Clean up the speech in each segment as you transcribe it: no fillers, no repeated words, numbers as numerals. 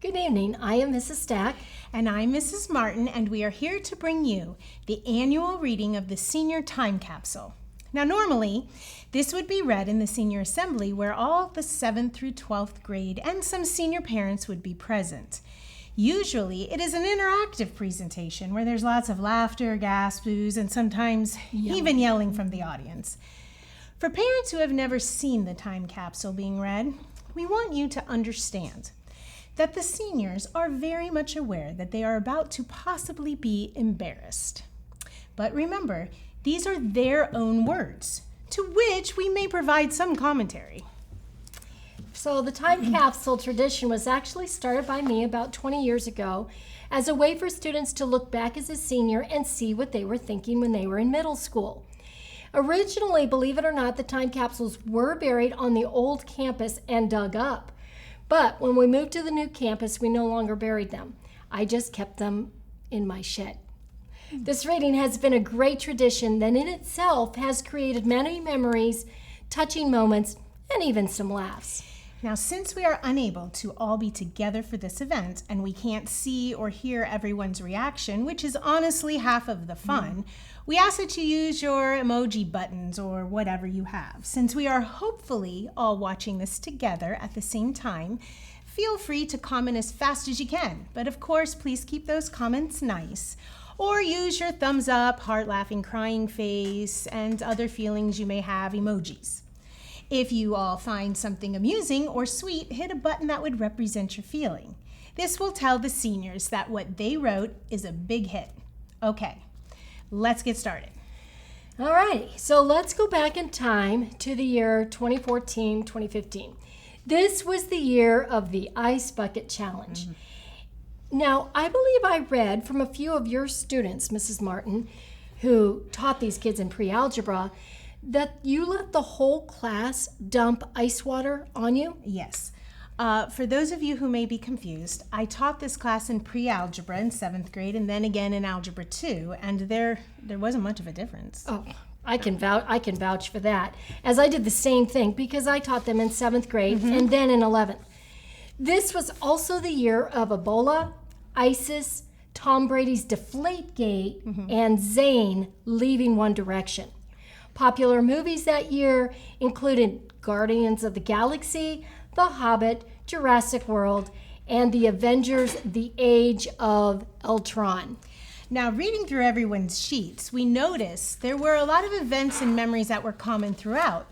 Good evening. I am Mrs. Stack. And I'm Mrs. Martin, and we are here to bring you the annual reading of the Senior Time Capsule. Now, normally, this would be read in the Senior Assembly where all the 7th through 12th grade and some senior parents would be present. Usually, it is an interactive presentation where there's lots of laughter, gasps, boos, and sometimes even yelling from the audience. For parents who have never seen the time capsule being read, we want you to understand that the seniors are very much aware that they are about to possibly be embarrassed. But remember, these are their own words, to which we may provide some commentary. So the time capsule tradition was actually started by me about 20 years ago as a way for students to look back as a senior and see what they were thinking when they were in middle school. Originally, believe it or not, the time capsules were buried on the old campus and dug up. But when we moved to the new campus, we no longer buried them. I just kept them in my shed. This reading has been a great tradition that in itself has created many memories, touching moments, and even some laughs. Now, since we are unable to all be together for this event and we can't see or hear everyone's reaction, which is honestly half of the fun, we ask that you use your emoji buttons or whatever you have. Since we are hopefully all watching this together at the same time, feel free to comment as fast as you can. But of course, please keep those comments nice. Or use your thumbs up, heart laughing, crying face, and other feelings you may have emojis. If you all find something amusing or sweet, hit a button that would represent your feeling. This will tell the seniors that what they wrote is a big hit. Okay, let's get started. All right, so let's go back in time to the year 2014-2015. This was the year of the Ice Bucket Challenge. Now, I believe I read from a few of your students, Mrs. Martin, who taught these kids in pre-algebra, that you let the whole class dump ice water on you? Yes. For those of you who may be confused, I taught this class in pre-algebra in 7th grade and then again in algebra 2, and there wasn't much of a difference. Oh, I can vouch for that, as I did the same thing because I taught them in 7th grade and then in 11th. This was also the year of Ebola, ISIS, Tom Brady's Deflategate, and Zayn leaving One Direction. Popular movies that year included Guardians of the Galaxy, The Hobbit, Jurassic World, and The Avengers: The Age of Ultron. Now, reading through everyone's sheets, we noticed there were a lot of events and memories that were common throughout.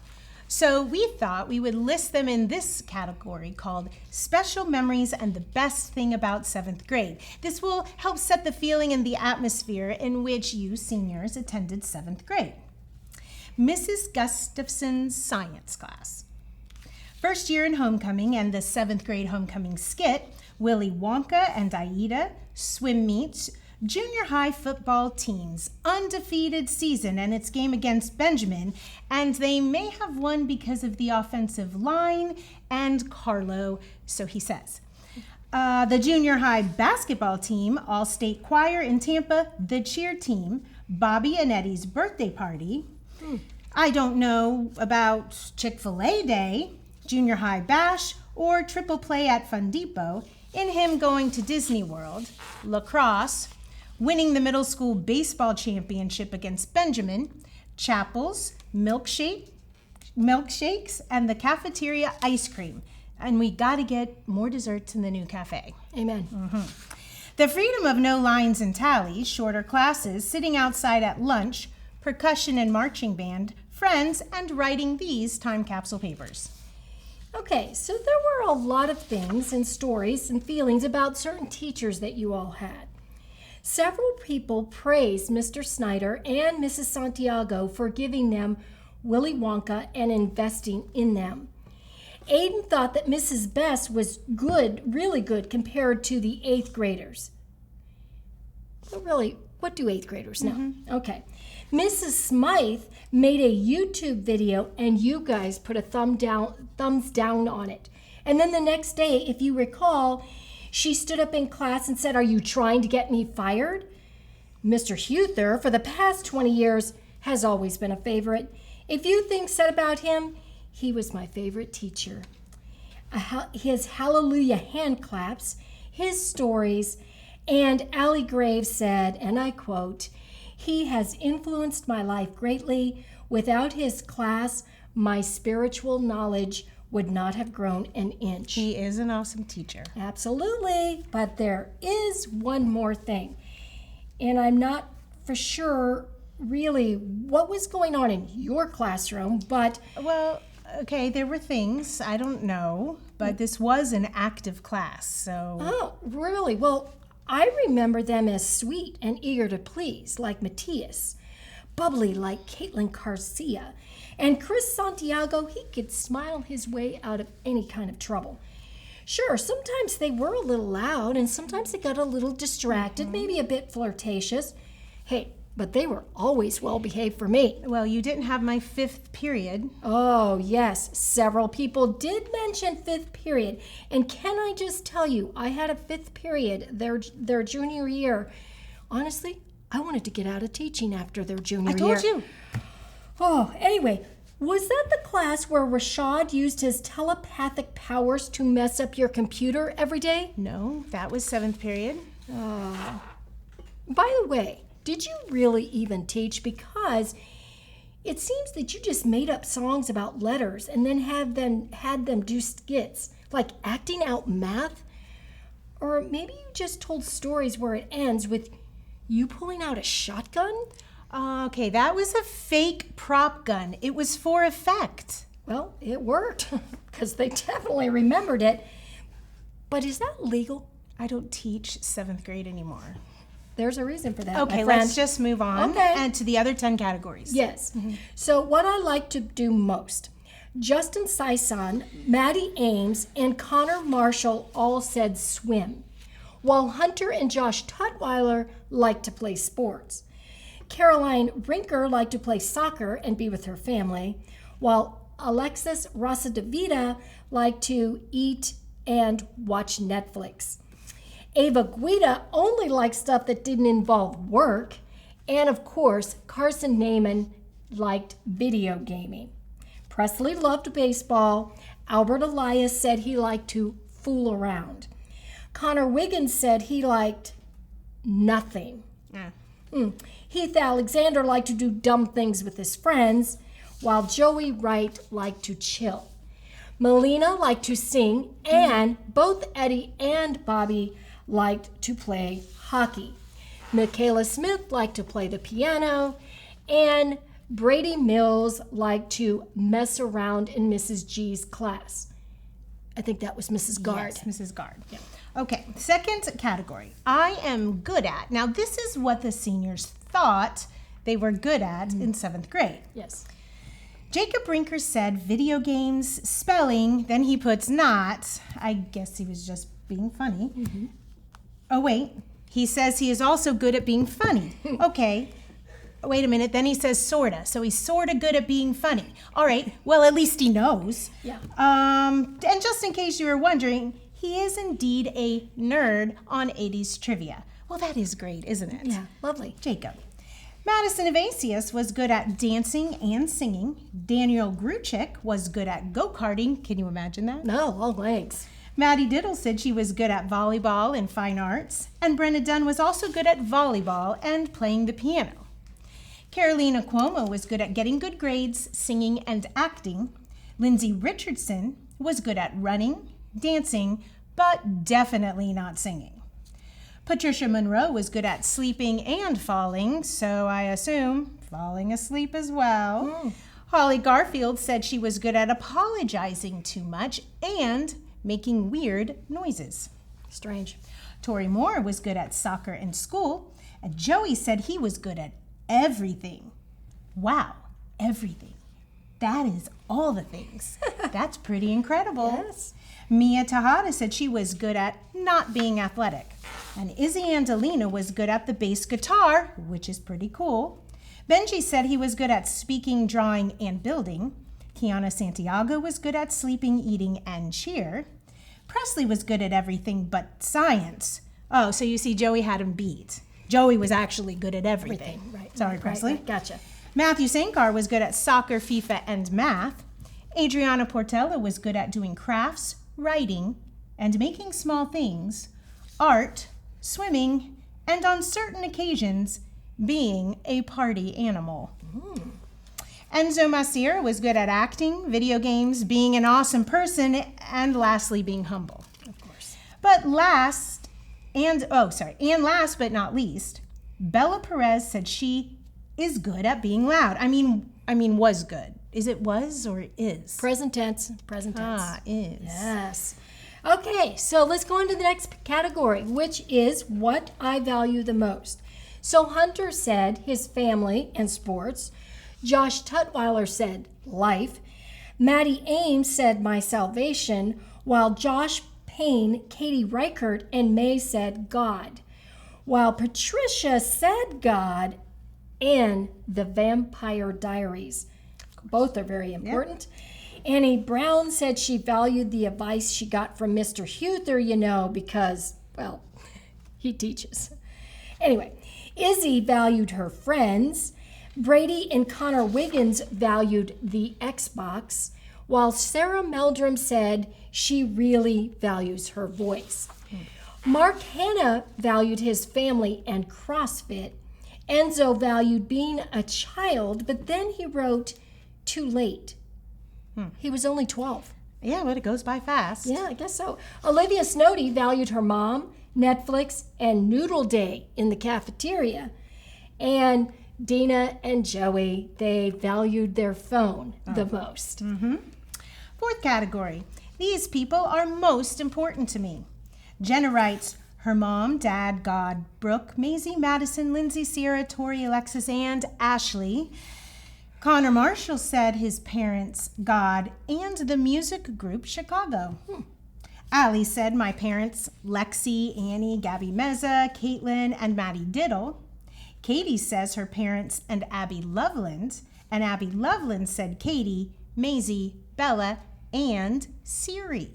So we thought we would list them in this category called Special Memories and the Best Thing About 7th Grade. This will help set the feeling and the atmosphere in which you seniors attended 7th grade. Mrs. Gustafson's science class. First year in homecoming and the 7th grade homecoming skit, Willy Wonka and Aida, swim meets, junior high football teams, undefeated season and its game against Benjamin, and they may have won because of the offensive line and Carlo, so he says. The junior high basketball team, all-state choir in Tampa, the cheer team, Bobby and Eddie's birthday party. I don't know about Chick-fil-A Day, junior high bash, or triple play at Fun Depot, in him going to Disney World, lacrosse, winning the middle school baseball championship against Benjamin, chapels, milkshakes, and the cafeteria ice cream. And we got to get more desserts in the new cafe. Amen. The freedom of no lines and tallies, shorter classes, sitting outside at lunch, percussion and marching band, friends, and writing these time capsule papers. Okay, so there were a lot of things and stories and feelings about certain teachers that you all had. Several people praised Mr. Snyder and Mrs. Santiago for giving them Willy Wonka and investing in them. Aiden thought that Mrs. Best was good, really good, compared to the 8th graders. But really, what do 8th graders know? Okay. Mrs. Smythe made a YouTube video and you guys put a thumbs down on it. And then the next day, if you recall, she stood up in class and said, "Are you trying to get me fired?" Mr. Huther, for the past 20 years, has always been a favorite. A few things said about him, he was my favorite teacher. His hallelujah hand claps, his stories, and Allie Graves said, and I quote, "He has influenced my life greatly. Without his class, my spiritual knowledge would not have grown an inch." He is an awesome teacher. Absolutely, but there is one more thing, and I'm not for sure really what was going on in your classroom, but Well, okay, there were things. I don't know, but this was an active class, so... oh, really? Well, I remember them as sweet and eager to please, like Matthias, bubbly like Caitlin Garcia, and Chris Santiago, he could smile his way out of any kind of trouble. Sure, sometimes they were a little loud, and sometimes they got a little distracted, maybe a bit flirtatious. Hey, but they were always well behaved for me. Well, you didn't have my 5th period. Oh, yes, several people did mention 5th period. And can I just tell you, I had a 5th period their junior year. Honestly, I wanted to get out of teaching after their junior year. I told you. Oh, anyway, was that the class where Rashad used his telepathic powers to mess up your computer every day? No, that was 7th period. By the way, did you really even teach? Because it seems that you just made up songs about letters and then had them do skits, like acting out math. Or maybe you just told stories where it ends with you pulling out a shotgun? Okay, that was a fake prop gun. It was for effect. Well, it worked, because they definitely remembered it. But is that legal? I don't teach 7th grade anymore. There's a reason for that. Okay, my friend. let's just move on and to the other 10 categories. Yes. So what I like to do most, Justin Sison, Maddie Ames, and Connor Marshall all said swim, while Hunter and Josh Tutwiler liked to play sports. Caroline Rinker liked to play soccer and be with her family, while Alexis Rosadavita liked to eat and watch Netflix. Ava Guida only liked stuff that didn't involve work. And of course, Carson Naiman liked video gaming. Presley loved baseball. Albert Elias said he liked to fool around. Connor Wiggins said he liked nothing. Heath Alexander liked to do dumb things with his friends, while Joey Wright liked to chill. Melina liked to sing, and both Eddie and Bobby liked to play hockey. Michaela Smith liked to play the piano, and Brady Mills liked to mess around in Mrs. G's class. I think that was Mrs. Gard. Yes, Mrs. Gard. Yeah. Okay, second category. I am good at. Now, this is what the seniors thought they were good at in 7th grade. Yes. Jacob Brinker said video games, spelling, then he puts not. I guess he was just being funny. Oh, wait. He says he is also good at being funny. Okay. Wait a minute. Then he says sorta. So he's sorta good at being funny. All right. Well, at least he knows. Yeah. And just in case you were wondering, he is indeed a nerd on 80s trivia. Well, that is great, isn't it? Yeah, lovely. Jacob. Madison Evasius was good at dancing and singing. Daniel Gruchik was good at go-karting. Can you imagine that? No, long legs. Maddie Diddle said she was good at volleyball and fine arts. And Brenna Dunn was also good at volleyball and playing the piano. Carolina Cuomo was good at getting good grades, singing, and acting. Lindsay Richardson was good at running, dancing, but definitely not singing. Patricia Monroe was good at sleeping and falling, so I assume falling asleep as well. Holly Garfield said she was good at apologizing too much and making weird noises. Strange. Tori Moore was good at soccer and school, and Joey said he was good at everything. Wow, everything. That is all the things. That's pretty incredible. Yes. Mia Tejada said she was good at not being athletic. And Izzy Andalina was good at the bass guitar, which is pretty cool. Benji said he was good at speaking, drawing, and building. Kiana Santiago was good at sleeping, eating, and cheer. Presley was good at everything but science. Oh, so you see, Joey had him beat. Joey was actually good at everything. Right. Sorry, Presley. Right. Gotcha. Matthew Sankar was good at soccer, FIFA, and math. Adriana Portela was good at doing crafts, writing, and making small things, art, swimming, and on certain occasions, being a party animal. Enzo Macier was good at acting, video games, being an awesome person, and lastly, being humble. Of course. But last but not least, Bella Perez said she is good at being loud. I mean, was good. Is it was or is? Present tense. Present tense. Is. Yes. Okay, so let's go into the next category, which is what I value the most. So Hunter said his family and sports. Josh Tutwiler said life. Maddie Ames said my salvation, while Josh Payne, Katie Reichert, and May said God. While Patricia said God and the Vampire Diaries. Both are very important. Yep. Annie Brown said she valued the advice she got from Mr. Huther, because, well, he teaches. Anyway, Izzy valued her friends. Brady and Connor Wiggins valued the Xbox, while Sarah Meldrum said she really values her voice. Mark Hanna valued his family and CrossFit. Enzo valued being a child, but then he wrote, too late. He was only 12. Yeah, but it goes by fast. Yeah, I guess so. Olivia Snowdy valued her mom, Netflix, and Noodle Day in the cafeteria. And Dina and Joey, they valued their phone the most. Fourth category. These people are most important to me. Jenna writes, her mom, dad, God, Brooke, Maisie, Madison, Lindsay, Sierra, Tori, Alexis, and Ashley. Connor Marshall said his parents, God, and the music group Chicago. Allie said my parents, Lexi, Annie, Gabby Meza, Caitlin, and Maddie Diddle. Katie says her parents and Abby Loveland, and Abby Loveland said Katie, Maisie, Bella, and Siri.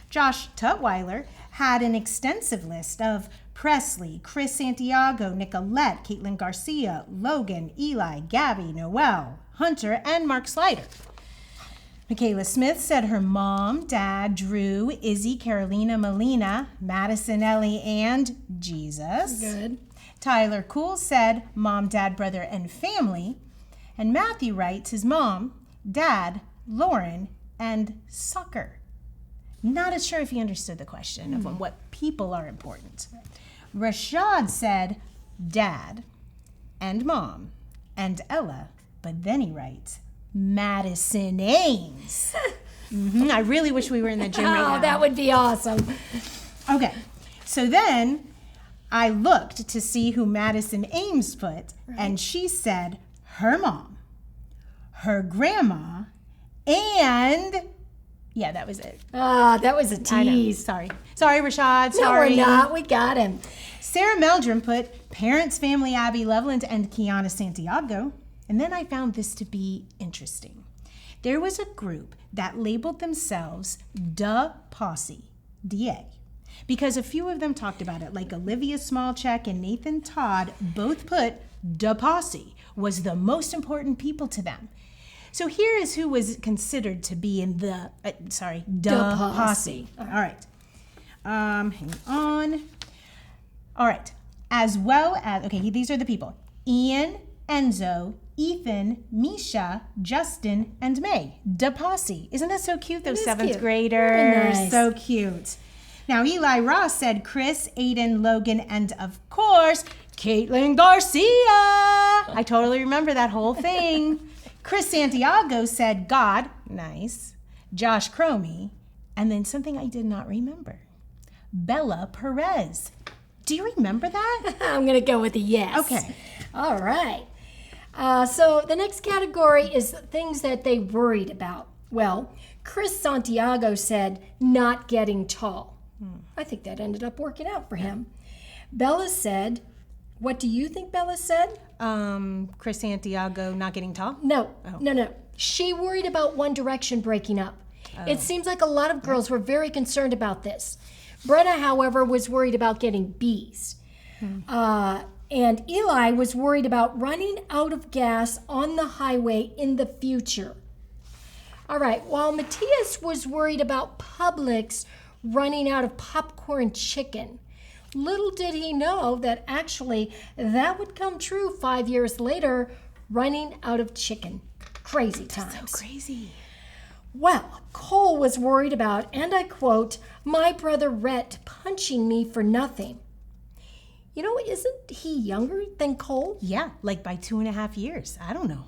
Josh Tutwiler had an extensive list of Presley, Chris Santiago, Nicolette, Caitlin Garcia, Logan, Eli, Gabby, Noel, Hunter, and Mark Slider. Michaela Smith said her mom, dad, Drew, Izzy, Carolina, Melina, Madison, Ellie, and Jesus. Good. Tyler Cool said mom, dad, brother, and family. And Matthew writes his mom, dad, Lauren, and soccer. Not as sure if he understood the question of what people are important. Rashad said dad and mom and Ella, but then he writes Madison Ames. I really wish we were in the gym right now. Oh, that would be awesome. Okay, so then I looked to see who Madison Ames put, and she said her mom, her grandma, and yeah, that was it. That was a tease. Sorry, Rashad. No, Sorry. we're not. We got him. Sarah Meldrum put parents, family, Abby Loveland, and Kiana Santiago. And then I found this to be interesting. There was a group that labeled themselves Da Posse, DA, because a few of them talked about it, like Olivia Smallcheck and Nathan Todd both put Da Posse was the most important people to them. So here is who was considered to be in the, Da Posse. All right. Hang on. All right. As well as, okay, these are the people. Ian, Enzo, Ethan, Misha, Justin, and May. Da Posse. Isn't that so cute? Those seventh graders. Very nice. So cute. Now, Eli Ross said Chris, Aiden, Logan, and of course, Caitlin Garcia. I totally remember that whole thing. Chris Santiago said God. Nice. Josh Cromie. And then something I did not remember. Bella Perez. Do you remember that? I'm going to go with a yes. Okay. All right. So the next category is things that they worried about. Well, Chris Santiago said not getting tall. I think that ended up working out for him. Bella said, what do you think Bella said? Chris Santiago not getting tall? No. She worried about One Direction breaking up. It seems like a lot of girls were very concerned about this. Brenna, however, was worried about getting B's. And Eli was worried about running out of gas on the highway in the future. All right, while Matthias was worried about Publix running out of popcorn chicken. Little did he know that actually that would come true 5 years later, running out of chicken. Crazy times. So crazy. Well, Cole was worried about, and I quote, my brother Rhett punching me for nothing. You know, isn't he younger than Cole? Yeah, like by 2.5 years. I don't know.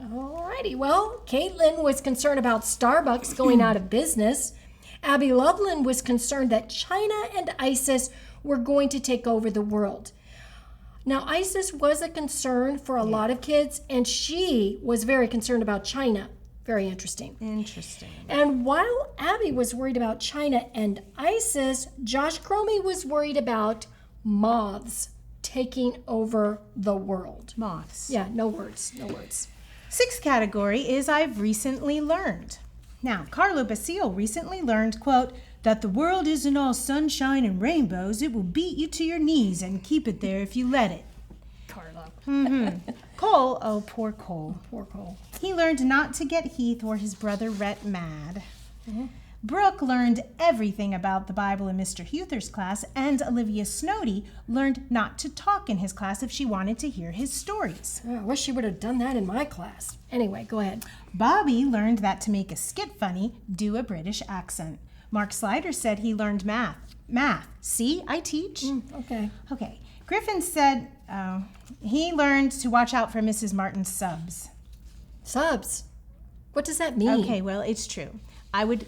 Alrighty, well, Caitlin was concerned about Starbucks going out of business. Abby Loveland was concerned that China and ISIS were going to take over the world. Now, ISIS was a concern for a lot of kids, and she was very concerned about China. Very interesting. Interesting. And while Abby was worried about China and ISIS, Josh Cromie was worried about moths taking over the world. Moths. Yeah, no words, no words. 6th category is I've recently learned. Now, Carlo Basile recently learned, quote, that the world isn't all sunshine and rainbows. It will beat you to your knees and keep it there if you let it. Carlo. Cole, oh, poor Cole. Poor Cole. He learned not to get Heath or his brother Rhett mad. Brooke learned everything about the Bible in Mr. Huther's class, and Olivia Snowdy learned not to talk in his class if she wanted to hear his stories. Oh, I wish she would have done that in my class. Anyway, go ahead. Bobby learned that to make a skit funny, do a British accent. Mark Slider said he learned math. Math. See, I teach. Okay. Okay. Griffin said he learned to watch out for Mrs. Martin's subs. Subs. What does that mean? Okay, well, it's true. I would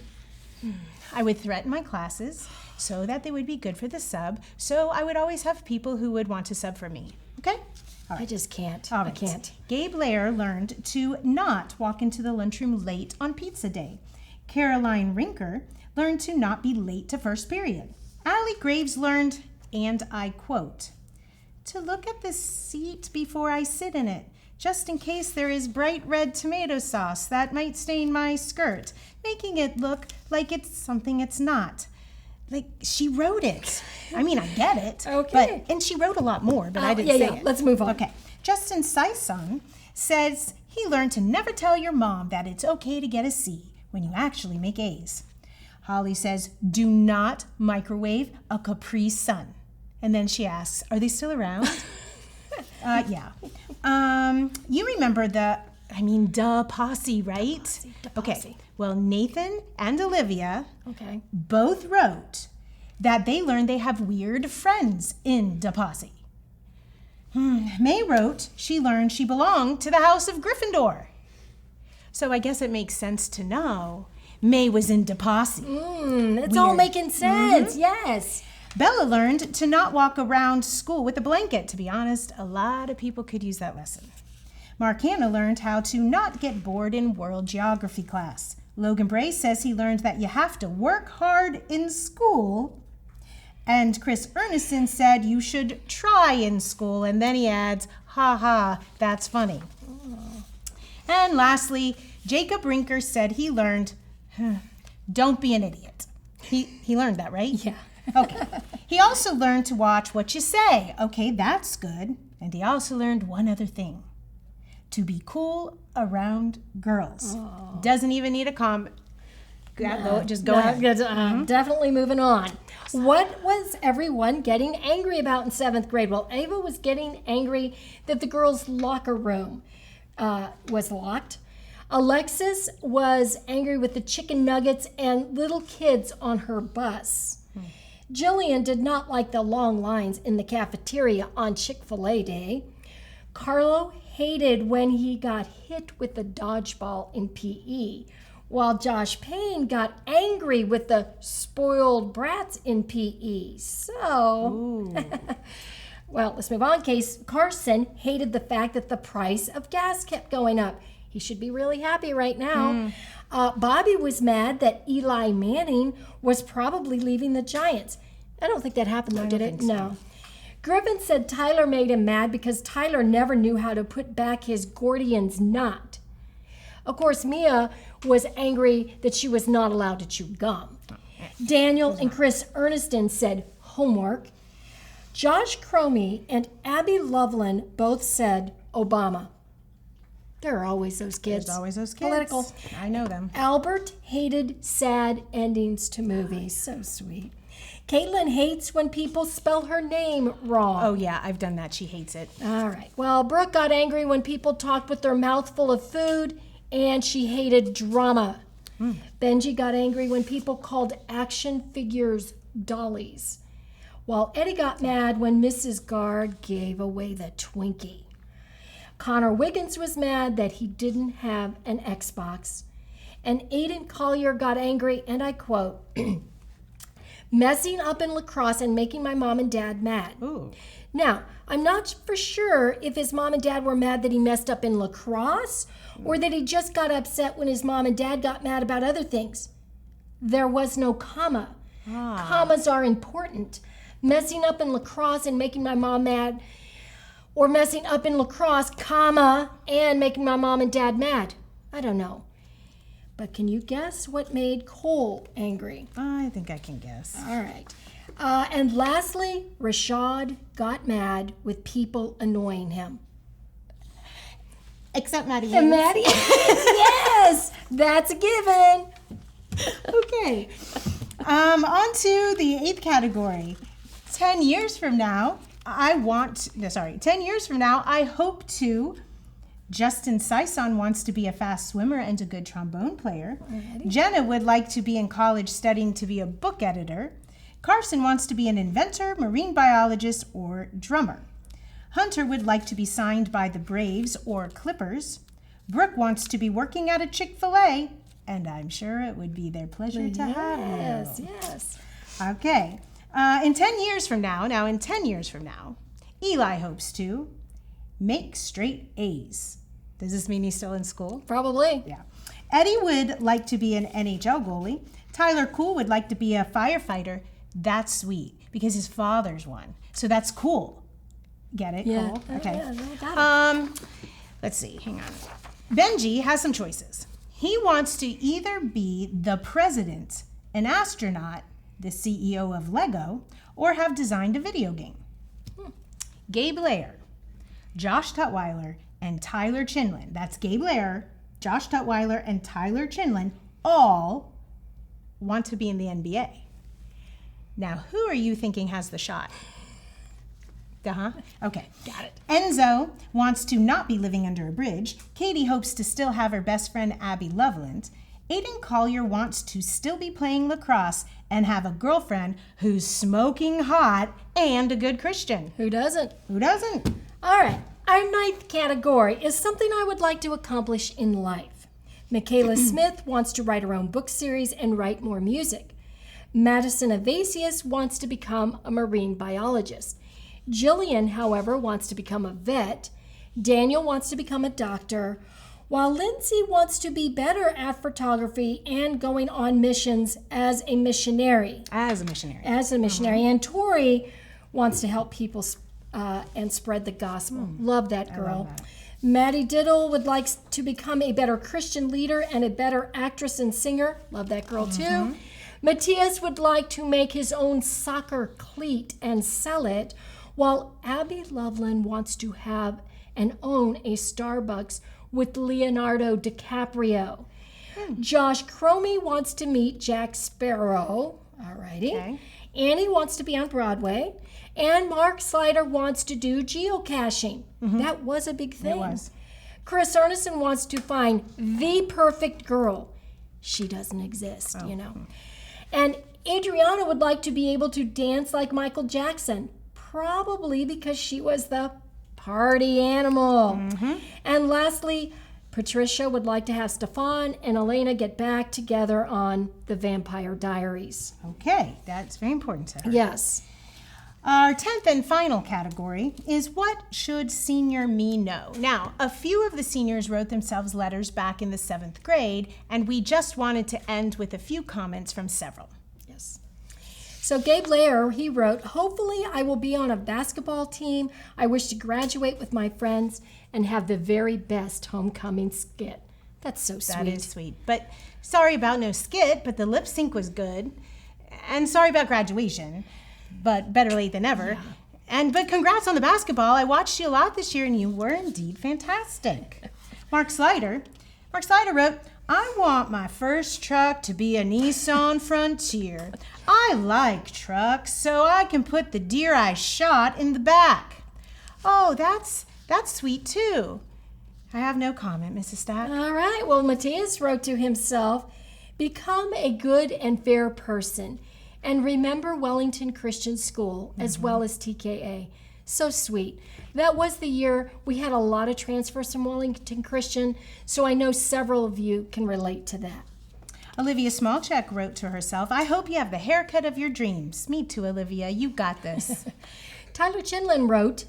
threaten my classes so that they would be good for the sub. So I would always have people who would want to sub for me. Okay? I just can't. All I right. can't. Gabe Lair learned to not walk into the lunchroom late on pizza day. Caroline Rinker learned to not be late to first period. Allie Graves learned, and I quote, to look at the seat before I sit in it, just in case there is bright red tomato sauce that might stain my skirt, making it look like it's something it's not. Like, she wrote it. I mean, I get it. Okay. And she wrote a lot more, but I didn't say it. Let's move on. Okay. Justin Sison says he learned to never tell your mom that it's okay to get a C when you actually make A's. Holly says, do not microwave a Capri Sun. And then she asks, are they still around? Yeah. You remember duh posse, right? Okay. Well, Nathan and Olivia both wrote that they learned they have weird friends in Da Posse. May wrote she learned she belonged to the House of Gryffindor. So I guess it makes sense to know May was in Da Posse. It's all making sense. Yes. Bella learned to not walk around school with a blanket. To be honest, a lot of people could use that lesson. Mark Hanna learned how to not get bored in world geography class. Logan Bray says he learned that you have to work hard in school. And Chris Erneston said you should try in school. And then he adds, ha ha, that's funny. And lastly, Jacob Rinker said he learned, don't be an idiot. He learned that, right? Yeah. Okay. He also learned to watch what you say. Okay, that's good. And he also learned one other thing. To be cool around girls. Doesn't even need a comment. Just go ahead. Definitely moving on. What was everyone getting angry about in 7th grade? Well, Ava was getting angry that the girls' locker room was locked. Alexis was angry with the chicken nuggets and little kids on her bus. Jillian did not like the long lines in the cafeteria on Chick-fil-A Day. Carlo hated when he got hit with the dodgeball in PE, while Josh Payne got angry with the spoiled brats in PE. So, well, let's move on. Carson hated the fact that the price of gas kept going up. He should be really happy right now. Bobby was mad that Eli Manning was probably leaving the Giants. I don't think that happened though, did it? No. Griffin said Tyler made him mad because Tyler never knew how to put back his Gordian's knot. Of course, Mia was angry that she was not allowed to chew gum. Daniel and Chris Erneston said homework. Josh Cromie and Abby Loveland both said Obama. There are always those kids. There's always those kids. Political. I know them. Albert hated sad endings to movies. So sweet. Caitlin hates when people spell her name wrong. Oh, yeah, I've done that. She hates it. All right. Well, Brooke got angry when people talked with their mouth full of food, and she hated drama. Benji got angry when people called action figures dollies, while Eddie got mad when Mrs. Guard gave away the Twinkie. Connor Wiggins was mad that he didn't have an Xbox, and Aiden Collier got angry, and I quote, messing up in lacrosse and making my mom and dad mad. Ooh. Now, I'm not for sure if his mom and dad were mad that he messed up in lacrosse or that he just got upset when his mom and dad got mad about other things. There was no comma. Commas are important. Messing up in lacrosse and making my mom mad, or messing up in lacrosse, comma, and making my mom and dad mad. I don't know. But can you guess what made Cole angry? I think I can guess. All right. And lastly, Rashad got mad with people annoying him. Except Maddie. And Maddie, yes, that's a given. Okay. On to the 8th category. 10 years from now, I hope to. Justin Sison wants to be a fast swimmer and a good trombone player. Alrighty. Jenna would like to be in college studying to be a book editor. Carson wants to be an inventor, marine biologist, or drummer. Hunter would like to be signed by the Braves or Clippers. Brooke wants to be working at a Chick-fil-A, and I'm sure it would be their pleasure to have you. Yes. Okay. In 10 years from now, Eli hopes to make straight A's. Does this mean he's still in school? Probably. Yeah. Eddie would like to be an NHL goalie. Tyler Cool would like to be a firefighter. That's sweet because his father's one. So that's cool. Get it? Yeah. Cool. Okay. Yeah, no, got it. Let's see. Hang on. Benji has some choices. He wants to either be the president, an astronaut, the CEO of Lego, or have designed a video game. Gabe Lair, Josh Tutwiler, and Tyler Chinlin. That's Gabe Lair, Josh Tutwiler, and Tyler Chinlin all want to be in the NBA. Now, who are you thinking has the shot? Okay. Got it. Enzo wants to not be living under a bridge. Katie hopes to still have her best friend Abby Loveland. Aiden Collier wants to still be playing lacrosse and have a girlfriend who's smoking hot and a good Christian. Who doesn't? Who doesn't? All right. Our 9th category is something I would like to accomplish in life. Michaela Smith wants to write her own book series and write more music. Madison Evasius wants to become a marine biologist. Jillian, however, wants to become a vet. Daniel wants to become a doctor, while Lindsay wants to be better at photography and going on missions as a missionary. And Tori wants to help people and spread the gospel. Love that girl. I love that. Maddie Diddle would like to become a better Christian leader and a better actress and singer. Love that girl too. Matthias would like to make his own soccer cleat and sell it, while Abby Loveland wants to have and own a Starbucks with Leonardo DiCaprio. Josh Cromie wants to meet Jack Sparrow. Alrighty. Okay. Annie wants to be on Broadway. And Mark Slider wants to do geocaching. That was a big thing. It was. Chris Ernison wants to find the perfect girl. She doesn't exist, you know. And Adriana would like to be able to dance like Michael Jackson, probably because she was the party animal. And lastly, Patricia would like to have Stefan and Elena get back together on the Vampire Diaries. Okay, that's very important to her. Yes. Our 10th and final category is what should senior me know? Now, a few of the seniors wrote themselves letters back in the 7th grade, and we just wanted to end with a few comments from several. Yes. So Gabe Lair, he wrote, hopefully I will be on a basketball team. I wish to graduate with my friends and have the very best homecoming skit. That's so sweet. That is sweet. But sorry about no skit, but the lip sync was good. And sorry about graduation, but better late than never. But congrats on the basketball. I watched you a lot this year and you were indeed fantastic. Mark Slider wrote, I want my first truck to be a Nissan Frontier. I like trucks, so I can put the deer I shot in the back. Oh, that's sweet too. I have no comment, Mrs. Stack. All right. Well, Matthias wrote to himself, become a good and fair person, and remember Wellington Christian School as well as TKA. So sweet. That was the year we had a lot of transfers from Wellington Christian, so I know several of you can relate to that. Olivia Smallcheck wrote to herself, I hope you have the haircut of your dreams. Me too, Olivia. You got this. Tyler Chinlin wrote,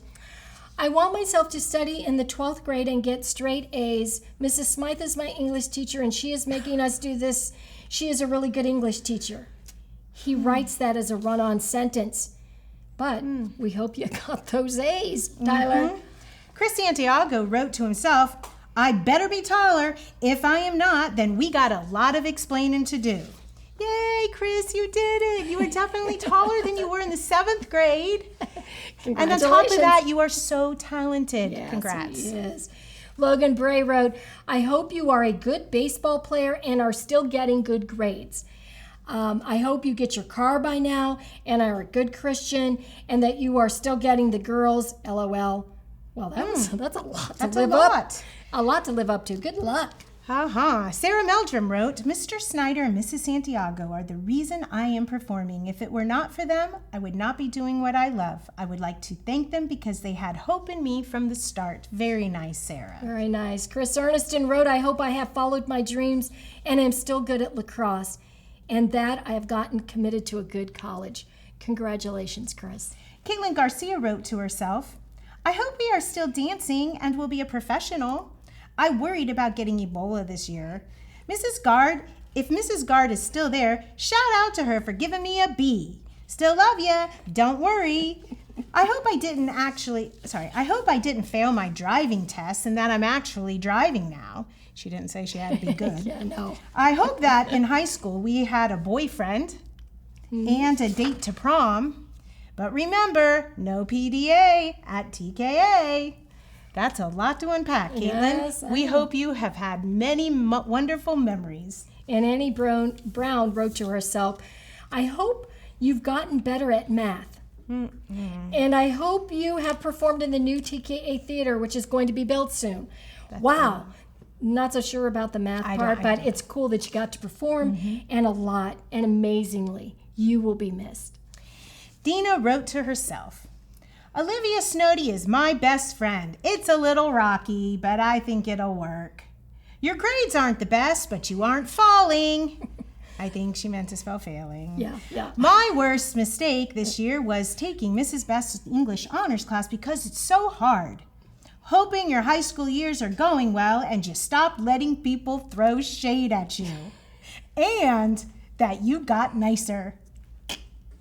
I want myself to study in the 12th grade and get straight A's. Mrs. Smythe is my English teacher, and she is making us do this. She is a really good English teacher. He writes that as a run-on sentence. But we hope you got those A's, Tyler. Chris Santiago wrote to himself, I better be taller. If I am not, then we got a lot of explaining to do. Yay, Chris, you did it. You were definitely taller than you were in the 7th grade. And on top of that, you are so talented. Yes, Congrats. He is. Logan Bray wrote, I hope you are a good baseball player and are still getting good grades. I hope you get your car by now and are a good Christian and that you are still getting the girls, LOL. Well, that's a lot to live up. A lot to live up to. Good luck. Sarah Meldrum wrote, Mr. Snyder and Mrs. Santiago are the reason I am performing. If it were not for them, I would not be doing what I love. I would like to thank them because they had hope in me from the start. Very nice, Sarah. Very nice. Chris Erneston wrote, I hope I have followed my dreams and am still good at lacrosse and that I have gotten committed to a good college. Congratulations, Chris. Caitlin Garcia wrote to herself, I hope we are still dancing and will be a professional. I worried about getting Ebola this year. Mrs. Gard, if Mrs. Gard is still there, shout out to her for giving me a B. Still love ya. Don't worry. I hope I didn't fail my driving test and that I'm actually driving now. She didn't say she had to be good. Yeah, no. I hope that in high school we had a boyfriend and a date to prom. But remember, no PDA at TKA. That's a lot to unpack, Caitlin. Yes, we hope you have had many wonderful memories. And Annie Brown wrote to herself, I hope you've gotten better at math. And I hope you have performed in the new TKA theater, which is going to be built soon. Wow. Not so sure about the math part, but it's cool that you got to perform and a lot and amazingly. You will be missed. Dina wrote to herself, Olivia Snowdy is my best friend. It's a little rocky, but I think it'll work. Your grades aren't the best, but you aren't falling. I think she meant to spell failing. Yeah. My worst mistake this year was taking Mrs. Best's English honors class because it's so hard. Hoping your high school years are going well and you stop letting people throw shade at you. And that you got nicer.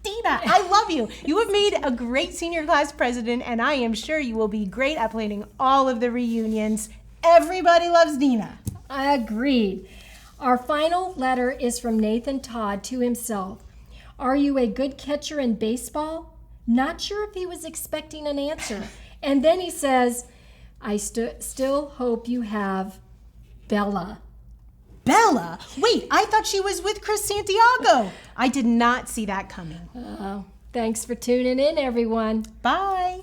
Dina, I love you. You have made a great senior class president, and I am sure you will be great at planning all of the reunions. Everybody loves Dina. I agreed. Our final letter is from Nathan Todd to himself. Are you a good catcher in baseball? Not sure if he was expecting an answer. And then he says, I still hope you have Bella. Bella? Wait, I thought she was with Chris Santiago. I did not see that coming. Thanks for tuning in, everyone. Bye.